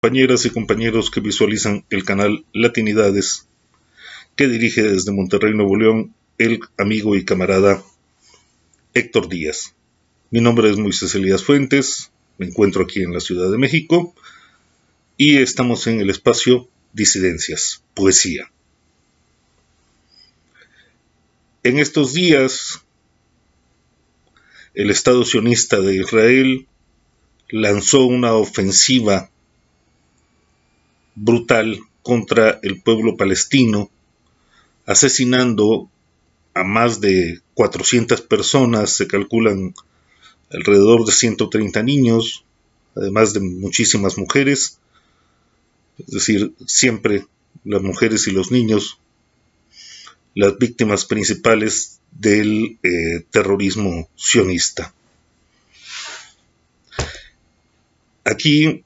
compañeras y compañeros que visualizan el canal Latinidades, que dirige desde Monterrey, Nuevo León, el amigo y camarada Héctor Díaz. Mi nombre es Moisés Elías Fuentes, me encuentro aquí en la Ciudad de México y estamos en el espacio Disidencias, Poesía. En estos días, el Estado sionista de Israel lanzó una ofensiva brutal contra el pueblo palestino, asesinando a más de 400 personas, se calculan alrededor de 130 niños, además de muchísimas mujeres, es decir, siempre las mujeres y los niños, las víctimas principales del terrorismo sionista. Aquí,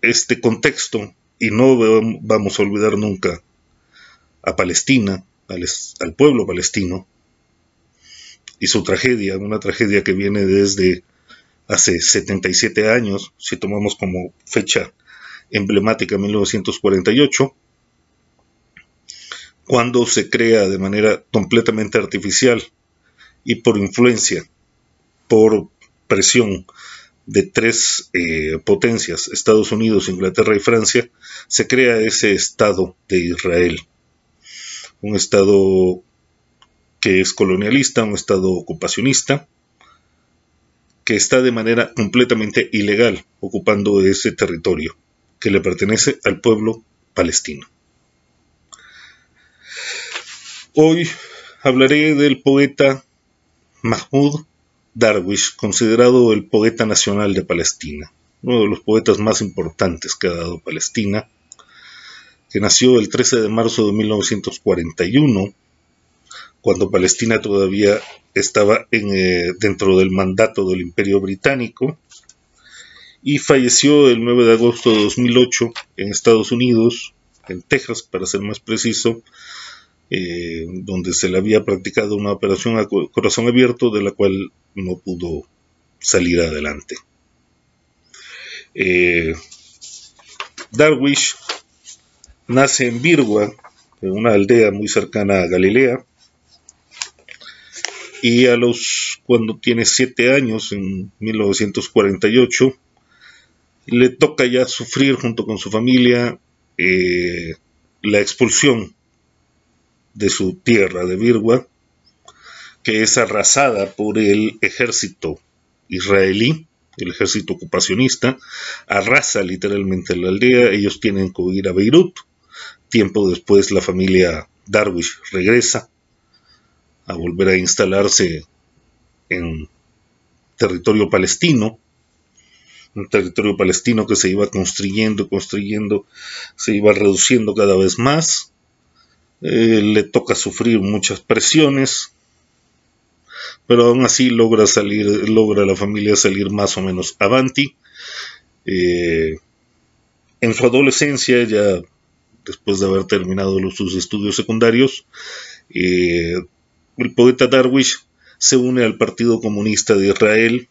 este contexto, y no vamos a olvidar nunca a Palestina, al pueblo palestino, y su tragedia, una tragedia que viene desde hace 77 años, si tomamos como fecha emblemática 1948, cuando se crea de manera completamente artificial y por influencia, por presión de tres potencias, Estados Unidos, Inglaterra y Francia, se crea ese Estado de Israel. Un Estado que es colonialista, un Estado ocupacionista, que está de manera completamente ilegal ocupando ese territorio que le pertenece al pueblo palestino. Hoy hablaré del poeta Mahmoud Darwish, considerado el poeta nacional de Palestina, uno de los poetas más importantes que ha dado Palestina, que nació el 13 de marzo de 1941, cuando Palestina todavía estaba dentro del mandato del Imperio Británico, y falleció el 9 de agosto de 2008 en Estados Unidos, en Texas para ser más preciso, donde se le había practicado una operación a corazón abierto de la cual no pudo salir adelante. Darwish nace en Birwa, en una aldea muy cercana a Galilea, y cuando tiene 7 años, en 1948, le toca ya sufrir junto con su familia la expulsión de su tierra de Birwa, que es arrasada por el ejército israelí, el ejército ocupacionista, arrasa literalmente la aldea. Ellos tienen que huir a Beirut. Tiempo después la familia Darwish regresa a volver a instalarse en territorio palestino, un territorio palestino que se iba construyendo, se iba reduciendo cada vez más. Le toca sufrir muchas presiones, pero aún así logra la familia salir más o menos avanti. En su adolescencia, ya después de haber terminado sus estudios secundarios, el poeta Darwish se une al Partido Comunista de Israel,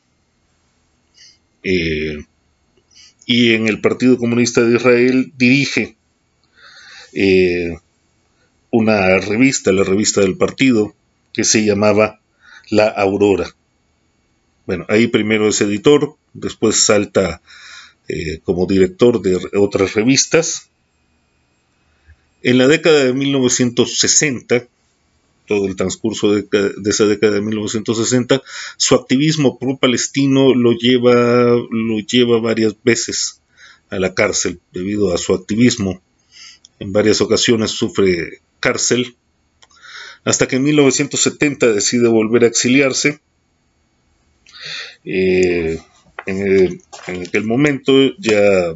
y en el Partido Comunista de Israel dirige una revista, la revista del partido, que se llamaba La Aurora. Bueno, ahí primero es editor, después salta como director de otras revistas. En la década de 1960, todo el transcurso de esa década de 1960, su activismo pro-palestino lo lleva varias veces a la cárcel debido a su activismo. En varias ocasiones sufre cárcel, hasta que en 1970 decide volver a exiliarse. En aquel momento ya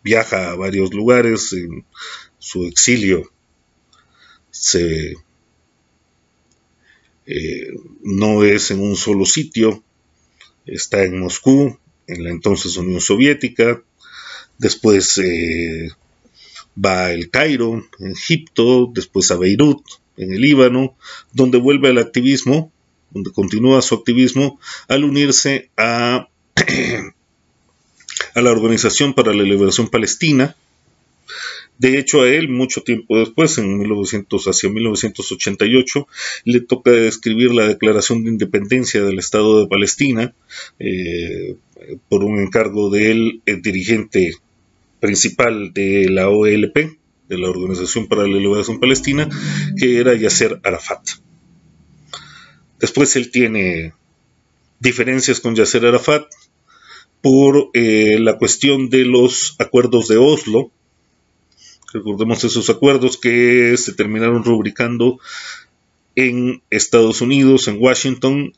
viaja a varios lugares. En su exilio no es en un solo sitio, está en Moscú, en la entonces Unión Soviética, después va a El Cairo, en Egipto, después a Beirut, en el Líbano, donde vuelve al activismo, donde continúa su activismo al unirse a a la Organización para la Liberación Palestina. De hecho, a él, mucho tiempo después, hacia 1988, le toca escribir la Declaración de Independencia del Estado de Palestina, por un encargo del dirigente principal de la OLP, de la Organización para la Liberación Palestina, que era Yasser Arafat. Después él tiene diferencias con Yasser Arafat por la cuestión de los acuerdos de Oslo. Recordemos esos acuerdos que se terminaron rubricando en Estados Unidos, en Washington,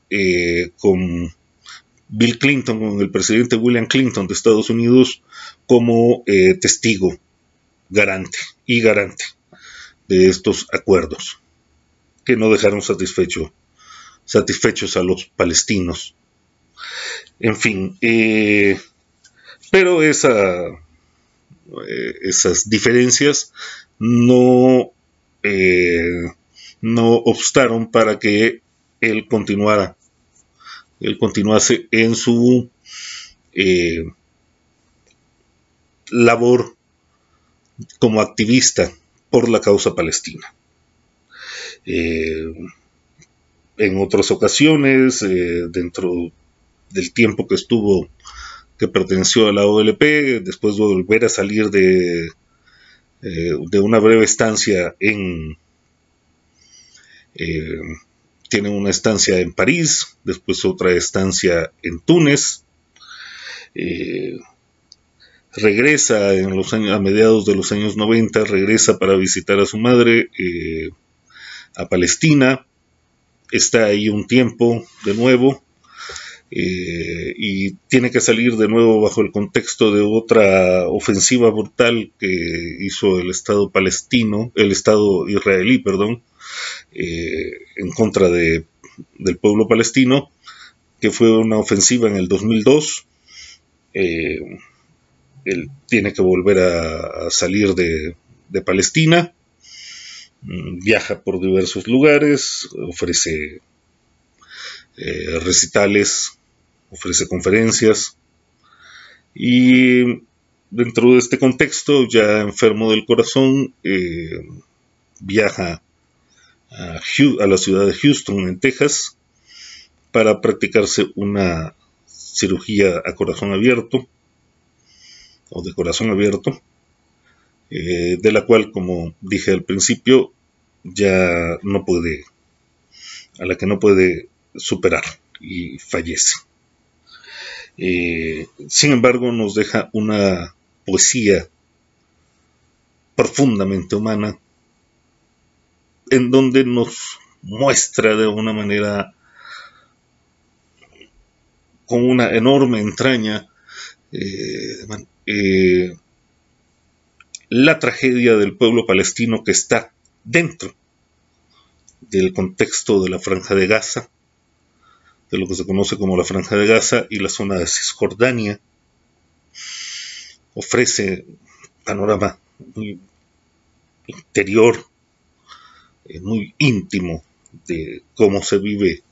con Bill Clinton, con el presidente William Clinton de Estados Unidos como testigo garante de estos acuerdos, que no dejaron satisfechos a los palestinos. En fin, pero esas diferencias no obstaron para que él continuase en su labor como activista por la causa palestina. En otras ocasiones, dentro del tiempo que perteneció a la OLP, después de volver a salir de una breve estancia tiene una estancia en París, después otra estancia en Túnez, regresa a mediados de los años 90, regresa para visitar a su madre a Palestina, está ahí un tiempo de nuevo, y tiene que salir de nuevo bajo el contexto de otra ofensiva brutal que hizo el Estado israelí, en contra del pueblo palestino, que fue una ofensiva en el 2002. Él tiene que volver a salir de Palestina, viaja por diversos lugares, ofrece recitales, ofrece conferencias, y dentro de este contexto, ya enfermo del corazón, viaja a la ciudad de Houston, en Texas, para practicarse una cirugía a corazón abierto, o de corazón abierto, de la cual, como dije al principio, a la que no puede superar, y fallece. Sin embargo, nos deja una poesía profundamente humana, en donde nos muestra de una manera con una enorme entraña la tragedia del pueblo palestino que está dentro del contexto de la Franja de Gaza, de lo que se conoce como la Franja de Gaza y la zona de Cisjordania. Ofrece un panorama muy interior, muy íntimo de cómo se vive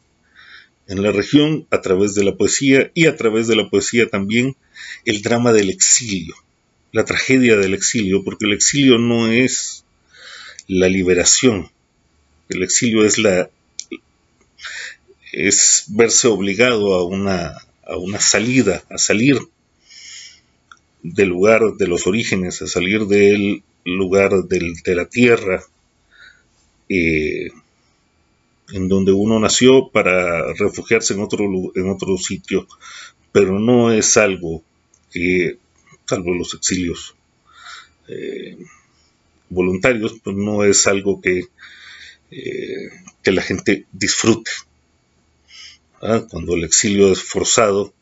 en la región a través de la poesía, y a través de la poesía también el drama del exilio, la tragedia del exilio, porque el exilio no es la liberación, el exilio es verse obligado a una salida, a salir del lugar de los orígenes, a salir del lugar de la tierra en donde uno nació, para refugiarse en otro sitio, pero no es algo que, salvo los exilios voluntarios, pues no es algo que la gente disfrute. Cuando el exilio es forzado,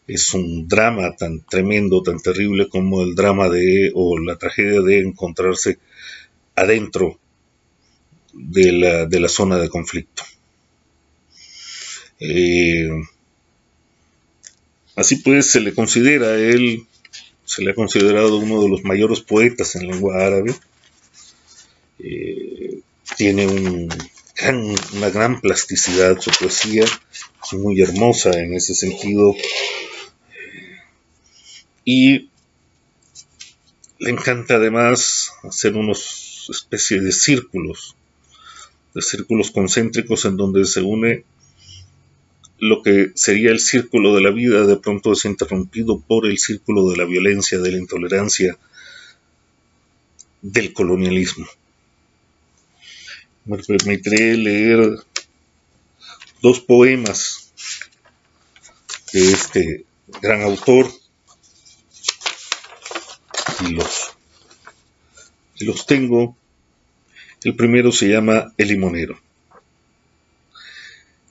es un drama tan tremendo, tan terrible como el drama o la tragedia de encontrarse adentro de la zona de conflicto. Así pues, se le ha considerado uno de los mayores poetas en lengua árabe. Tiene una gran plasticidad, su poesía es muy hermosa en ese sentido. y le encanta además hacer unos especies de círculos concéntricos en donde se une lo que sería el círculo de la vida, de pronto es interrumpido por el círculo de la violencia, de la intolerancia, del colonialismo. Me permitiré leer dos poemas de este gran autor y los tengo. El primero se llama El limonero.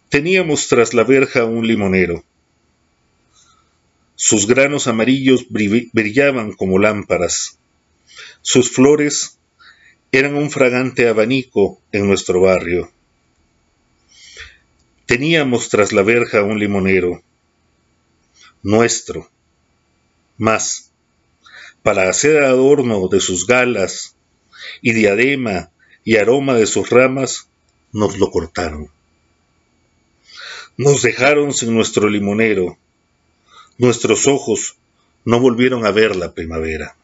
Teníamos tras la verja un limonero. Sus granos amarillos brillaban como lámparas. Sus flores eran un fragante abanico en nuestro barrio. Teníamos tras la verja un limonero. Nuestro. Mas, para hacer adorno de sus galas y diadema y aroma de sus ramas, nos lo cortaron. Nos dejaron sin nuestro limonero. Nuestros ojos no volvieron a ver la primavera.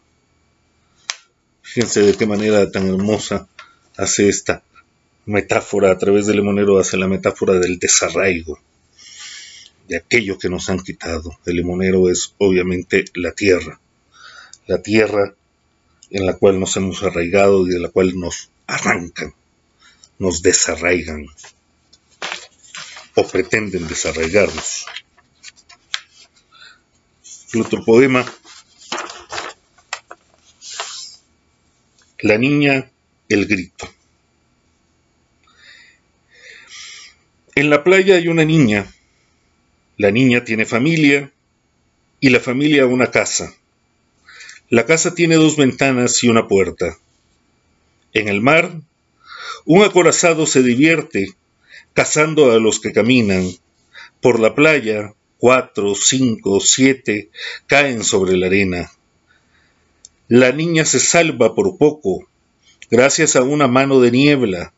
Fíjense de qué manera tan hermosa hace esta metáfora, a través del limonero hace la metáfora del desarraigo, de aquello que nos han quitado. El limonero es obviamente la tierra en la cual nos hemos arraigado y de la cual nos arrancan, nos desarraigan o pretenden desarraigarnos. El otro poema, La niña, el grito. En la playa hay una niña. La niña tiene familia y la familia una casa. La casa tiene 2 ventanas y una puerta. En el mar, un acorazado se divierte cazando a los que caminan. Por la playa, 4, 5, 7 caen sobre la arena. La niña se salva por poco, gracias a una mano de niebla,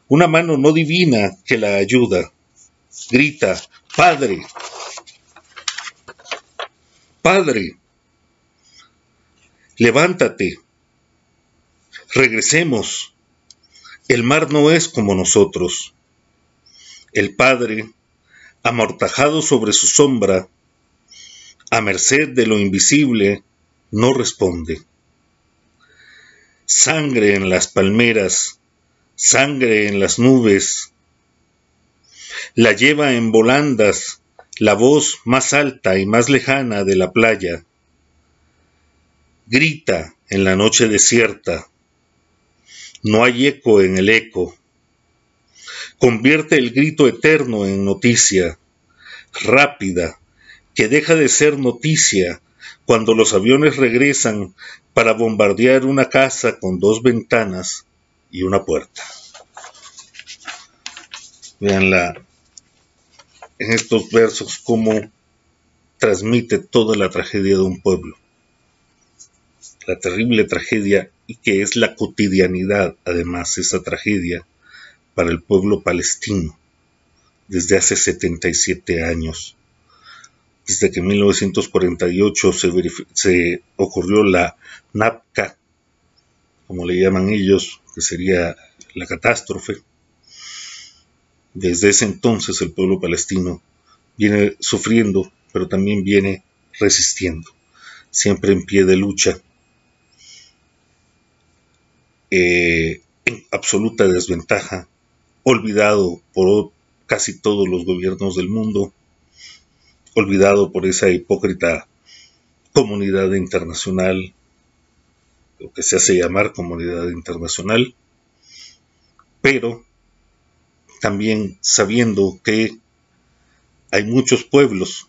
una mano no divina que la ayuda. Grita, ¡Padre! ¡Padre! Levántate. Regresemos. El mar no es como nosotros. El Padre, amortajado sobre su sombra, a merced de lo invisible, no responde. Sangre en las palmeras, sangre en las nubes. La lleva en volandas la voz más alta y más lejana de la playa. Grita en la noche desierta. No hay eco en el eco. Convierte el grito eterno en noticia, rápida, que deja de ser noticia cuando los aviones regresan para bombardear una casa con 2 ventanas y una puerta. Veanla en estos versos cómo transmite toda la tragedia de un pueblo. La terrible tragedia, y que es la cotidianidad, además, esa tragedia para el pueblo palestino desde hace 77 años. Desde que en 1948 se ocurrió la Nakba, como le llaman ellos, que sería la catástrofe. Desde ese entonces el pueblo palestino viene sufriendo, pero también viene resistiendo, siempre en pie de lucha, en absoluta desventaja, olvidado por casi todos los gobiernos del mundo, olvidado por esa hipócrita comunidad internacional, lo que se hace llamar comunidad internacional, pero también sabiendo que hay muchos pueblos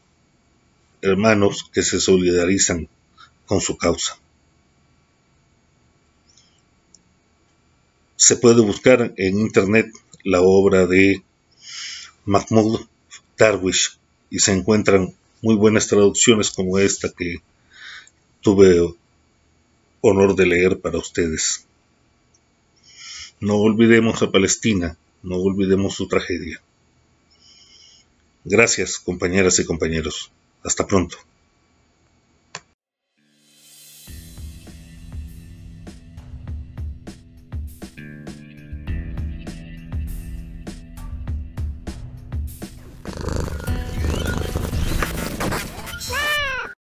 hermanos que se solidarizan con su causa. Se puede buscar en internet la obra de Mahmoud Darwish y se encuentran muy buenas traducciones como esta que tuve honor de leer para ustedes. No olvidemos a Palestina, no olvidemos su tragedia. Gracias, compañeras y compañeros. Hasta pronto.